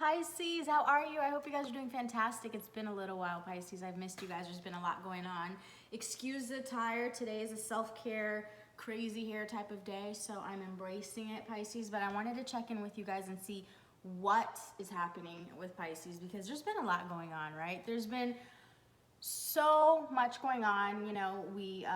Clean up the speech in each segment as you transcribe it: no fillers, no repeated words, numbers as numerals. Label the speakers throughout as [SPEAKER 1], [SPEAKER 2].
[SPEAKER 1] Pisces, how are you? I hope you guys are doing fantastic. It's been a little while, Pisces. I've missed you guys. There's been a lot going on. Excuse the attire. Today is a self-care, crazy hair type of day, so I'm embracing it, Pisces. But I wanted to check in with you guys and see what is happening with Pisces, because there's been a lot going on, right? There's been so much going on. You know, we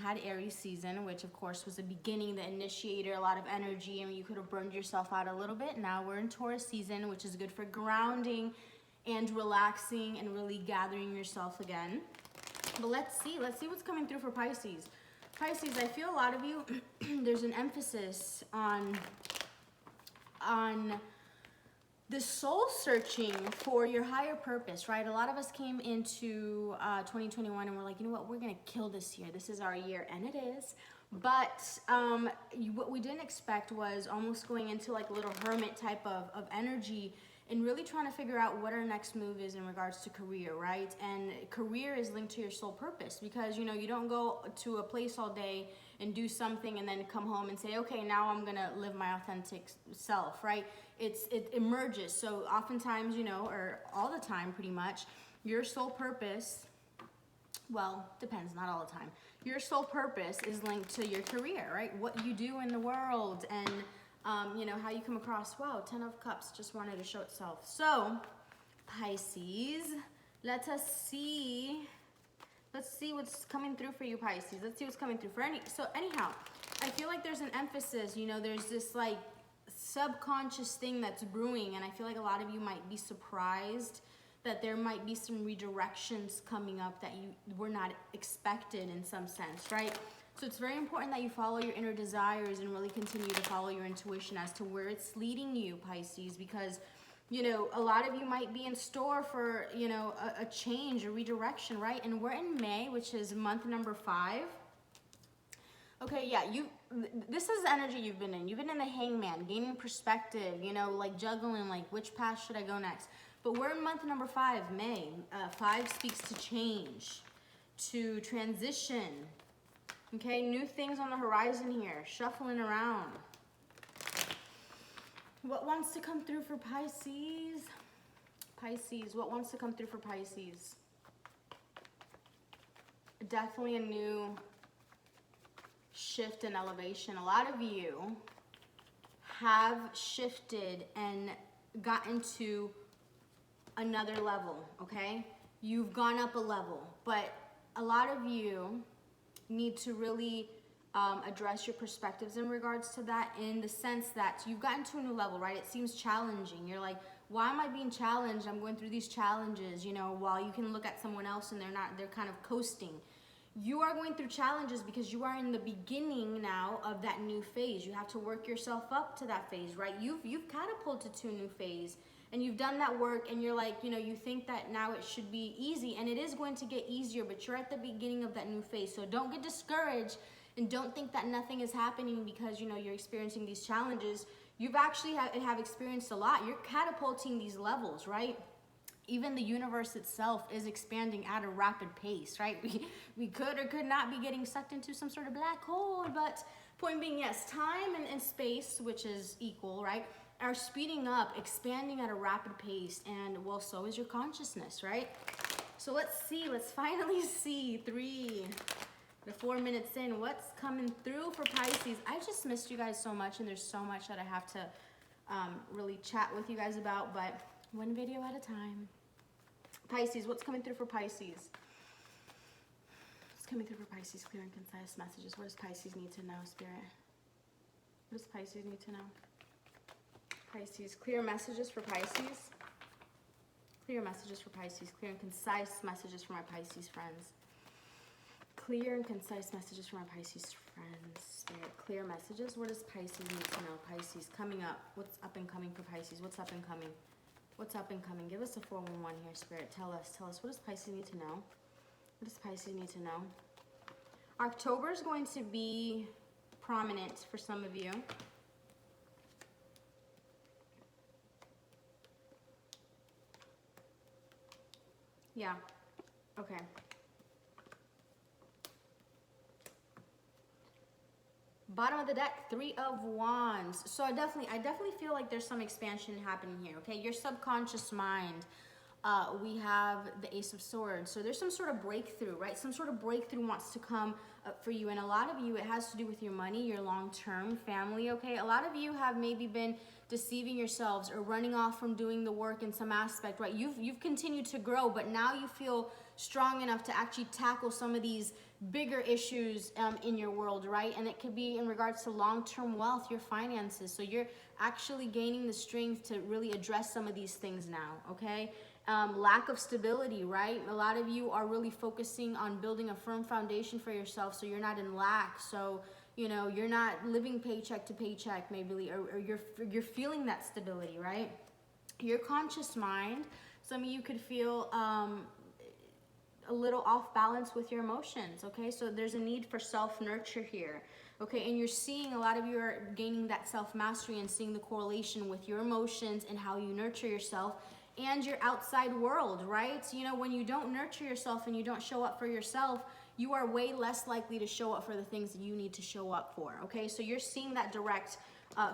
[SPEAKER 1] had Aries season, which of course was the beginning, the initiator, a lot of energy, and you could have burned yourself out a little bit. Now we're in Taurus season, which is good for grounding and relaxing and really gathering yourself again. But let's see what's coming through for Pisces. Pisces, I feel a lot of you, there's an emphasis on the soul searching for your higher purpose, right? A lot of us came into 2021 and we're like, you know what, we're gonna kill this year. This is our year, and it is. But what we didn't expect was almost going into like a little hermit type of energy and really trying to figure out what our next move is in regards to career, right? And career is linked to your soul purpose, because you know, you don't go to a place all day and do something and then come home and say, okay, now I'm gonna live my authentic self, right? It emerges. So oftentimes, you know, or all the time pretty much, your soul purpose, well, depends, not all the time. Your soul purpose is linked to your career, right? What you do in the world, and you know, how you come across. Wow, 10 of Cups just wanted to show itself. So, Pisces, let us see. Let's see what's coming through for you, Pisces. Let's see what's coming through for so anyhow, I feel like there's an emphasis, you know, there's this like subconscious thing that's brewing, and I feel like a lot of you might be surprised that there might be some redirections coming up that you were not expected in some sense, right? So it's very important that you follow your inner desires and really continue to follow your intuition as to where it's leading you, Pisces, because you know, a lot of you might be in store for, you know, a change, a redirection, right? And we're in May, which is month number 5. Okay, yeah, this is the energy you've been in. You've been in the Hangman, gaining perspective, you know, like juggling, like which path should I go next? But we're in month number 5, May. 5 speaks to change, to transition. Okay, new things on the horizon here, shuffling around. What wants to come through for Pisces? Pisces, what wants to come through for Pisces? Definitely a new shift and elevation. A lot of you have shifted and gotten to another level, okay? You've gone up a level, but a lot of you need to really address your perspectives in regards to that, in the sense that you've gotten to a new level, right? It seems challenging. You're like, why am I being challenged? I'm going through these challenges, you know, while you can look at someone else and they're kind of coasting. You are going through challenges because you are in the beginning now of that new phase. You have to work yourself up to that phase, right? You've catapulted to a new phase, and you've done that work, and you're like, you know, you think that now it should be easy, and it is going to get easier, but you're at the beginning of that new phase. So don't get discouraged, and don't think that nothing is happening because, you know, you're experiencing these challenges. You've actually have experienced a lot. You're catapulting these levels, right? Even the universe itself is expanding at a rapid pace, right? We could or could not be getting sucked into some sort of black hole, but point being, yes, time and space, which is equal, right, are speeding up, expanding at a rapid pace, and well, so is your consciousness, right? So let's finally see 3 to 4 minutes in, what's coming through for Pisces. I just missed you guys so much, and there's so much that I have to really chat with you guys about, but one video at a time. Pisces, what's coming through for Pisces? What's coming through for Pisces? Clear and concise messages. What does Pisces need to know, Spirit? What does Pisces need to know? Pisces, clear messages for Pisces. Clear messages for Pisces. Clear and concise messages for my Pisces friends. Clear and concise messages for my Pisces friends. Spirit, clear messages. What does Pisces need to know? Pisces, coming up. What's up and coming for Pisces? What's up and coming? What's up and coming? Give us a 411 here, Spirit. Tell us. What does Pisces need to know? What does Pisces need to know? October is going to be prominent for some of you. Yeah. Okay. Bottom of the deck, Three of Wands. So I definitely feel like there's some expansion happening here, okay? Your subconscious mind. We have the Ace of Swords. So there's some sort of breakthrough, right? Some sort of breakthrough wants to come up for you. And a lot of you, it has to do with your money, your long-term family, okay? A lot of you have maybe been deceiving yourselves or running off from doing the work in some aspect, right? You've continued to grow, but now you feel strong enough to actually tackle some of these bigger issues in your world, right? And it could be in regards to long-term wealth, your finances. So you're actually gaining the strength to really address some of these things now, okay? Lack of stability, right? A lot of you are really focusing on building a firm foundation for yourself so you're not in lack. So, you know, you're not living paycheck to paycheck maybe, or you're feeling that stability, right? Your conscious mind, some of you could feel a little off balance with your emotions, okay? So there's a need for self-nurture here, okay? And you're seeing, a lot of you are gaining that self-mastery and seeing the correlation with your emotions and how you nurture yourself and your outside world, right? You know, when you don't nurture yourself and you don't show up for yourself, you are way less likely to show up for the things that you need to show up for, okay? So you're seeing that direct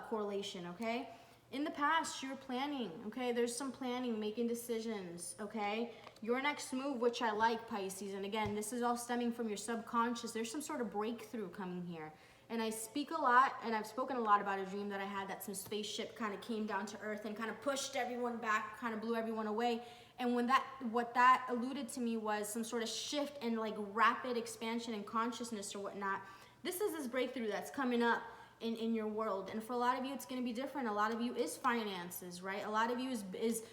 [SPEAKER 1] correlation, okay? In the past, you're planning, okay? There's some planning, making decisions, okay? Your next move, which I like, Pisces, and again, this is all stemming from your subconscious. There's some sort of breakthrough coming here. And I speak a lot, and I've spoken a lot about a dream that I had that some spaceship kind of came down to Earth and kind of pushed everyone back, kind of blew everyone away. And what that alluded to me was some sort of shift and like rapid expansion in consciousness or whatnot. This is this breakthrough that's coming up in your world. And for a lot of you, it's going to be different. A lot of you is finances, right? A lot of you is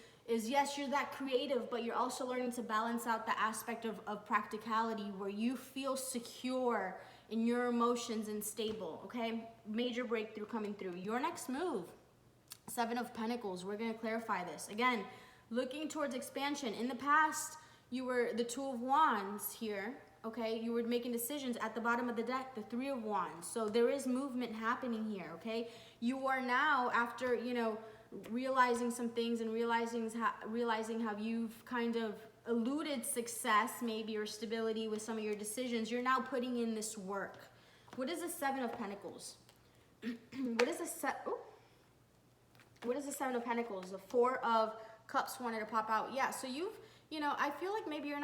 [SPEAKER 1] yes, you're that creative, but you're also learning to balance out the aspect of practicality where you feel secure in your emotions and stable, okay? Major breakthrough coming through. Your next move, Seven of Pentacles. We're going to clarify this. Again, looking towards expansion. In the past, you were the Two of Wands here, okay? You were making decisions. At the bottom of the deck, the Three of Wands. So there is movement happening here, okay? You are now, after, you know, realizing some things and realizing how you've kind of eluded success maybe or stability with some of your decisions, you're now putting in this work. What is the Seven of Pentacles? What is the Seven of Pentacles? The Four of Cups wanted to pop out. Yeah, so you know, I feel like maybe you're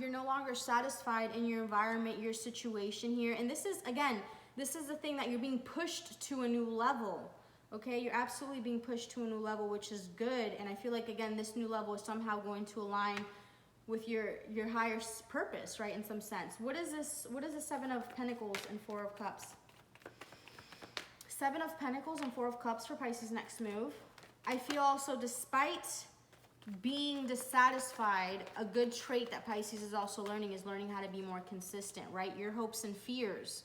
[SPEAKER 1] no longer satisfied in your environment, your situation here. And this is, again, this is the thing that you're being pushed to a new level. Okay, you're absolutely being pushed to a new level, which is good. And I feel like, again, this new level is somehow going to align with your higher purpose, right, in some sense. What is this? What is the Seven of Pentacles and Four of Cups? Seven of Pentacles and Four of Cups for Pisces' next move. I feel also, despite being dissatisfied, a good trait that Pisces is also learning is learning how to be more consistent, right? Your hopes and fears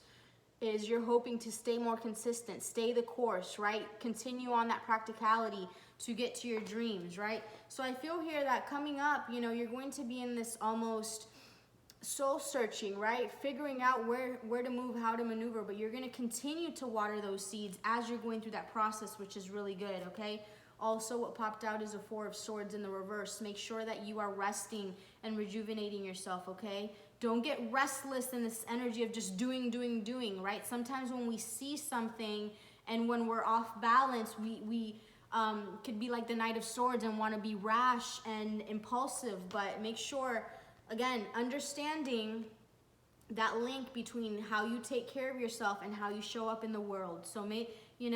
[SPEAKER 1] is you're hoping to stay more consistent, stay the course, right? Continue on that practicality to get to your dreams, right? So I feel here that coming up, you know, you're going to be in this almost soul searching, right? Figuring out where to move, how to maneuver, but you're going to continue to water those seeds as you're going through that process, which is really good, okay? Also, what popped out is a Four of Swords in the reverse. Make sure that you are resting and rejuvenating yourself, okay? Don't get restless in this energy of just doing, right? Sometimes when we see something and when we're off balance, we could be like the Knight of Swords and want to be rash and impulsive. But make sure, again, understanding that link between how you take care of yourself and how you show up in the world. So, you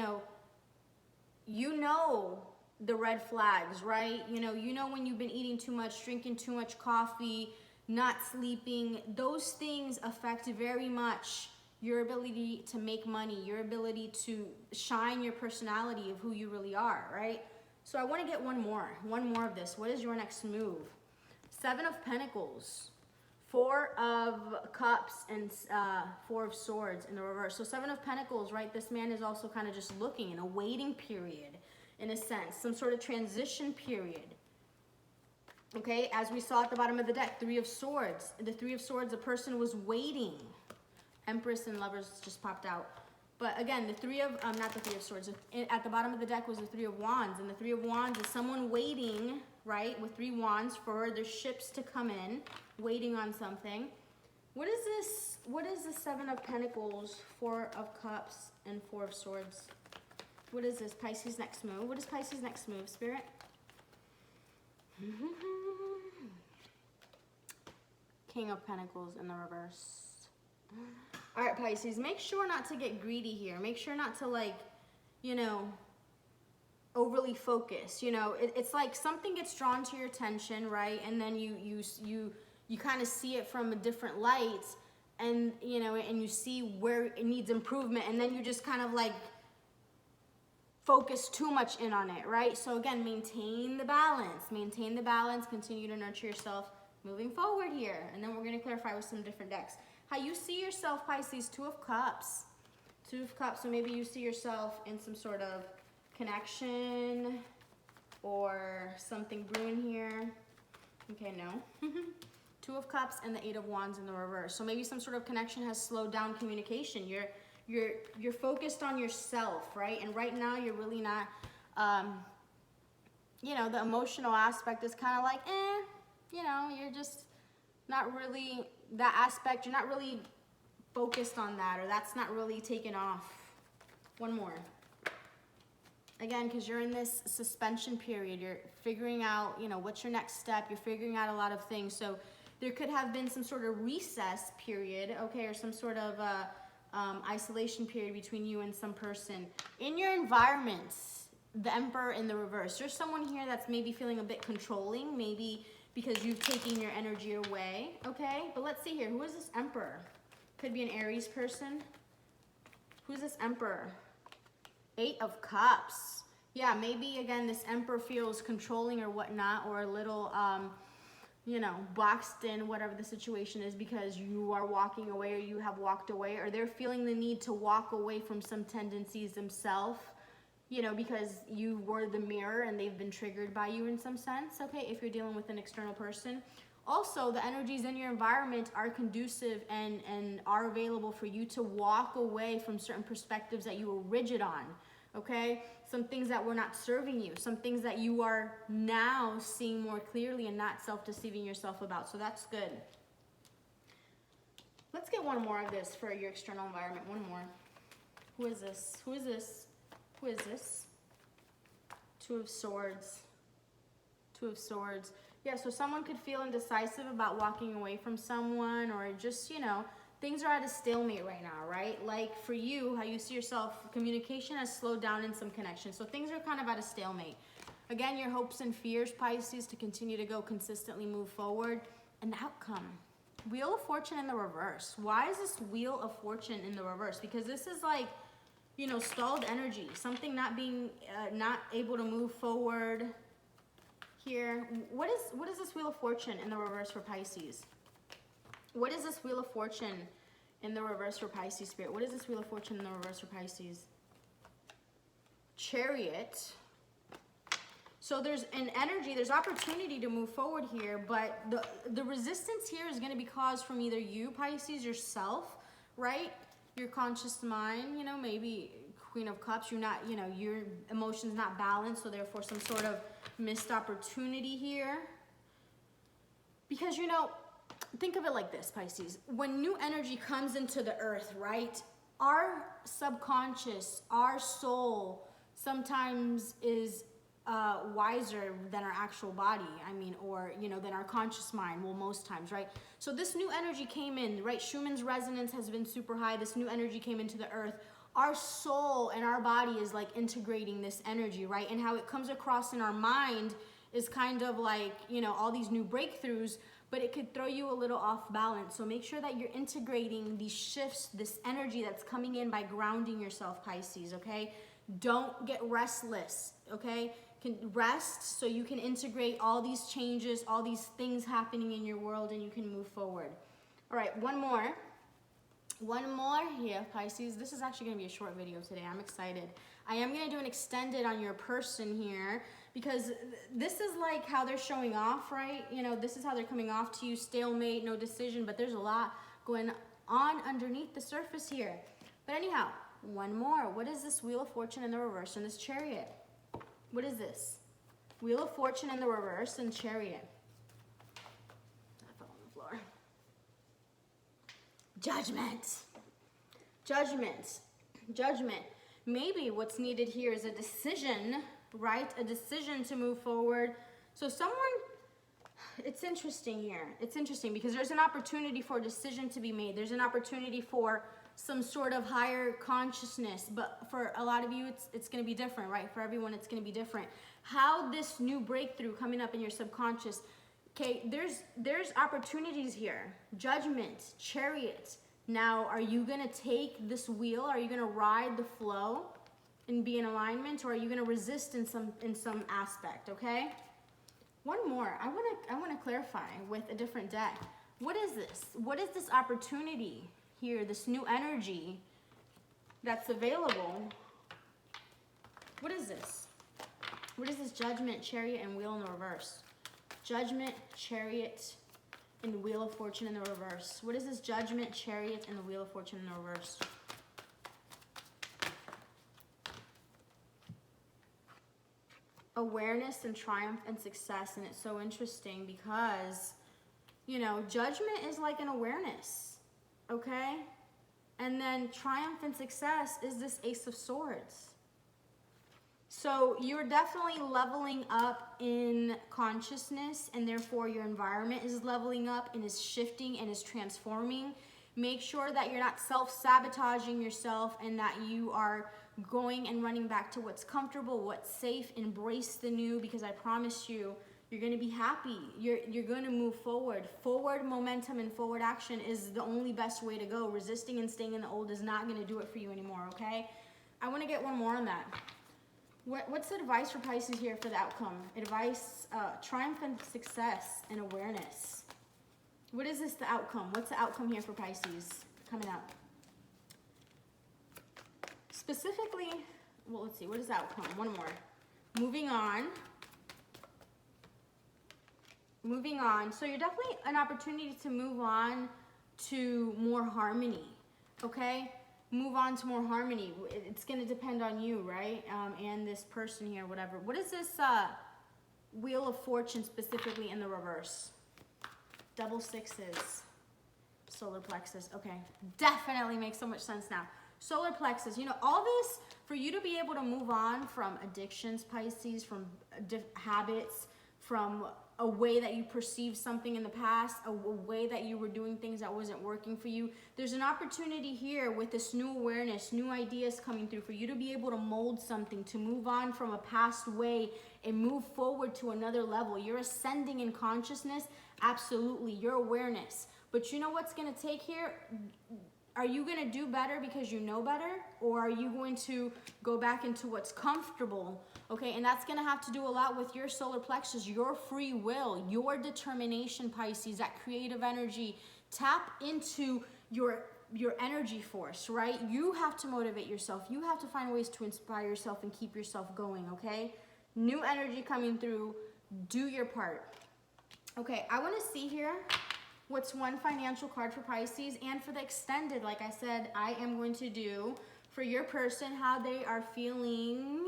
[SPEAKER 1] know the red flags, right? You know when you've been eating too much, drinking too much coffee, not sleeping. Those things affect very much your ability to make money, your ability to shine your personality of who you really are, right? So I want to get one more of this. What is your next move? Seven of Pentacles, Four of Cups, and Four of Swords in the reverse. So Seven of Pentacles, right? This man is also kind of just looking in a waiting period, in a sense, some sort of transition period. Okay, as we saw at the bottom of the deck, Three of Swords. The Three of Swords, a person was waiting. Empress and Lovers just popped out. But again, the Three of, not the Three of Swords, at the bottom of the deck was the Three of Wands. And the Three of Wands is someone waiting, right, with three wands for their ships to come in, waiting on something. What is this? What is the Seven of Pentacles, Four of Cups, and Four of Swords. What is this? Pisces' next move. What is Pisces' next move, Spirit? King of Pentacles in the reverse. All right, Pisces, make sure not to get greedy here. Make sure not to, like, you know, overly focus. You know, it's like something gets drawn to your attention, right? And then you kind of see it from a different light, and, you know, and you see where it needs improvement, and then you just kind of like focus too much in on it, right? So again, maintain the balance, continue to nurture yourself moving forward here. And then we're going to clarify with some different decks. How you see yourself, Pisces, Two of Cups. Two of Cups, so maybe you see yourself in some sort of connection or something brewing here. Okay, no. Two of Cups and the Eight of Wands in the reverse. So maybe some sort of connection has slowed down communication. You're focused on yourself, right? And right now you're really not, you know, the emotional aspect is kind of like, you know, you're just not really, that aspect, you're not really focused on that, or that's not really taken off. One more. Again, because you're in this suspension period, you're figuring out, you know, what's your next step, you're figuring out a lot of things. So there could have been some sort of recess period, okay, or some sort of isolation period between you and some person. In your environment, the Emperor in the reverse, there's someone here that's maybe feeling a bit controlling, maybe because you've taken your energy away, okay? But let's see here, who is this Emperor? Could be an Aries person. Who's this Emperor? Eight of Cups. Yeah, maybe again, this Emperor feels controlling or whatnot, or a little, you know, boxed in, whatever the situation is, because you are walking away or you have walked away, or they're feeling the need to walk away from some tendencies themselves, you know, because you were the mirror and they've been triggered by you in some sense, okay, if you're dealing with an external person. Also, the energies in your environment are conducive and are available for you to walk away from certain perspectives that you were rigid on, okay? Some things that were not serving you, some things that you are now seeing more clearly and not self-deceiving yourself about. So that's good. Let's get one more of this for your external environment. One more. Who is this? Who is this? Who is this? Two of Swords. Two of Swords. Yeah, so someone could feel indecisive about walking away from someone, or just, you know, things are at a stalemate right now, right? Like for you, how you see yourself, communication has slowed down in some connection. So things are kind of at a stalemate. Again, your hopes and fears, Pisces, to continue to go consistently move forward. An outcome. Wheel of Fortune in the reverse. Why is this Wheel of Fortune in the reverse? Because this is like, you know, stalled energy. Something not being, not able to move forward. Here, what is this Wheel of Fortune in the reverse for Pisces? What is this Wheel of Fortune in the reverse for Pisces, Spirit? What is this Wheel of Fortune in the reverse for Pisces? Chariot. So there's an energy, there's opportunity to move forward here, but the resistance here is going to be caused from either you, Pisces, yourself, right? Your conscious mind, you know, maybe Queen of Cups, you're not, you know, your emotions not balanced, so therefore some sort of missed opportunity here. Because, you know, think of it like this, Pisces. When new energy comes into the earth, right, our subconscious, our soul sometimes is wiser than our actual body, I mean, or, you know, than our conscious mind, well, most times, right? So this new energy came in, right? Schumann's resonance has been super high. This new energy came into the earth. Our soul and our body is like integrating this energy, right? And how it comes across in our mind is kind of like, you know, all these new breakthroughs, but it could throw you a little off balance. So make sure that you're integrating these shifts, this energy that's coming in by grounding yourself, Pisces, okay? Don't get restless, okay? Can rest so you can integrate all these changes, all these things happening in your world, and you can move forward. All right, one more. One more here, Pisces. This is actually going to be a short video today. I'm excited. I am going to do an extended on your person here, because this is like how they're showing off, right? You know, this is how they're coming off to you, stalemate, no decision, but there's a lot going on underneath the surface here. But anyhow, one more. What is this Wheel of Fortune in the reverse and this Chariot? What is this? Wheel of Fortune in the reverse and Chariot. I fell on the floor. Judgment. Judgment. Judgment. Maybe what's needed here is a decision, right? A decision to move forward. So someone, it's interesting here. It's interesting because there's an opportunity for a decision to be made. There's an opportunity for some sort of higher consciousness, but for a lot of you, it's going to be different, right? For everyone, it's going to be different. How this new breakthrough coming up in your subconscious, okay, there's opportunities here. Judgment, Chariot. Now, are you going to take this wheel? Are you going to ride the flow and be in alignment, or are you going to resist in some aspect, okay? One more. I want to clarify with a different deck. What is this? What is this opportunity here, this new energy that's available? What is this? What is this? Judgment, Chariot, and Wheel in the reverse. Judgment, Chariot, and the Wheel of Fortune in the reverse. What is this? Judgment, Chariot, and the Wheel of Fortune in the reverse. Awareness and triumph and success. And it's so interesting because, you know, judgment is like an awareness, okay? And then triumph and success is this Ace of Swords. So you're definitely leveling up in consciousness, and therefore your environment is leveling up and is shifting and is transforming. Make sure that you're not self-sabotaging yourself and that you are going and running back to what's comfortable, what's safe. Embrace the new, because I promise you, you're going to be happy. You're going to move forward. Forward momentum and forward action is the only best way to go. Resisting and staying in the old is not going to do it for you anymore, okay? I want to get one more on that. What's the advice for Pisces here for the outcome? Advice, triumph and success and awareness. What is this, the outcome? What's the outcome here for Pisces coming up? Specifically, well, let's see. What is the outcome? One more. Moving on. Moving on. So you're definitely an opportunity to move on to more harmony, okay? Move on to more harmony. It's going to depend on you, right? And this person here, whatever. What is this Wheel of Fortune specifically in the reverse? Double sixes. Solar plexus. Okay. Definitely makes so much sense now. Solar plexus. You know, all this, for you to be able to move on from addictions, Pisces, from habits, from a way that you perceived something in the past, a way that you were doing things that wasn't working for you. There's an opportunity here with this new awareness, new ideas coming through for you to be able to mold something, to move on from a past way and move forward to another level. You're ascending in consciousness, absolutely, your awareness. But you know what's going to take here? Are you going to do better because you know better? Or are you going to go back into what's comfortable? Okay, and that's going to have to do a lot with your solar plexus, your free will, your determination, Pisces, that creative energy. Tap into your energy force, right? You have to motivate yourself. You have to find ways to inspire yourself and keep yourself going, okay? New energy coming through. Do your part. Okay, I want to see here what's one financial card for Pisces, and for the extended, like I said, I am going to do for your person how they are feeling,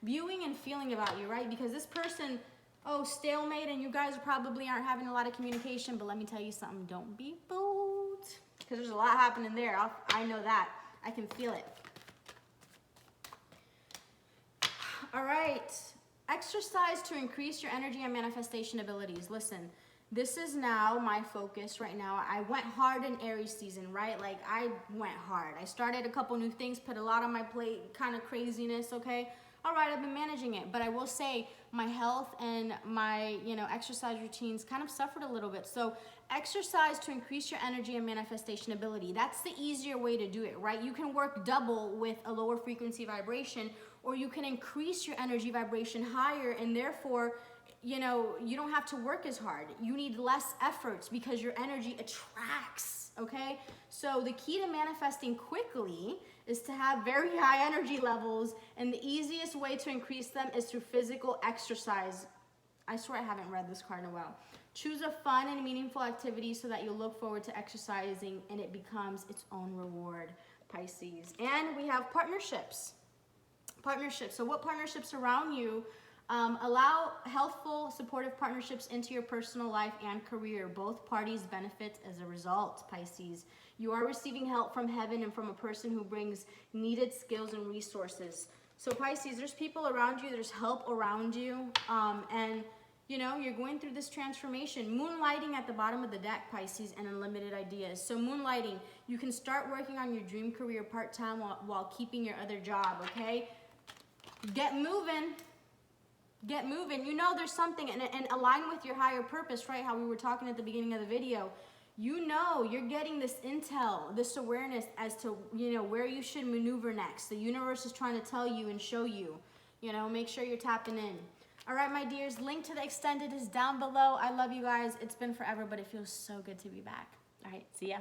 [SPEAKER 1] viewing and feeling about you, right? Because this person, oh, stalemate, and you guys probably aren't having a lot of communication, but let me tell you something, don't be bold, because there's a lot happening there. I know that. I can feel it. All right. Exercise to increase your energy and manifestation abilities. Listen. This is now my focus right now. I went hard in Aries season, right? Like, I went hard. I started a couple new things, put a lot on my plate, kind of craziness, okay? All right, I've been managing it. But I will say my health and my, exercise routines kind of suffered a little bit. So exercise to increase your energy and manifestation ability. That's the easier way to do it, right? You can work double with a lower frequency vibration, or you can increase your energy vibration higher, and therefore, you don't have to work as hard. You need less efforts because your energy attracts, okay? So the key to manifesting quickly is to have very high energy levels, and the easiest way to increase them is through physical exercise. I swear I haven't read this card in a while. Choose a fun and meaningful activity so that you'll look forward to exercising and it becomes its own reward, Pisces. And we have partnerships. Partnerships. So what partnerships around you Allow healthful, supportive partnerships into your personal life and career. Both parties benefit as a result, Pisces. You are receiving help from heaven and from a person who brings needed skills and resources. So Pisces, there's people around you, there's help around you, and you know, you're going through this transformation. Moonlighting at the bottom of the deck, Pisces, and unlimited ideas. So moonlighting, you can start working on your dream career part-time while keeping your other job, okay? Get moving. Get moving. You know there's something, and align with your higher purpose, right? How we were talking at the beginning of the video. You know you're getting this intel, this awareness as to, you know, where you should maneuver next. The universe is trying to tell you and show you. You know, make sure you're tapping in. All right, my dears, link to the extended is down below. I love you guys. It's been forever, but it feels so good to be back. All right, see ya.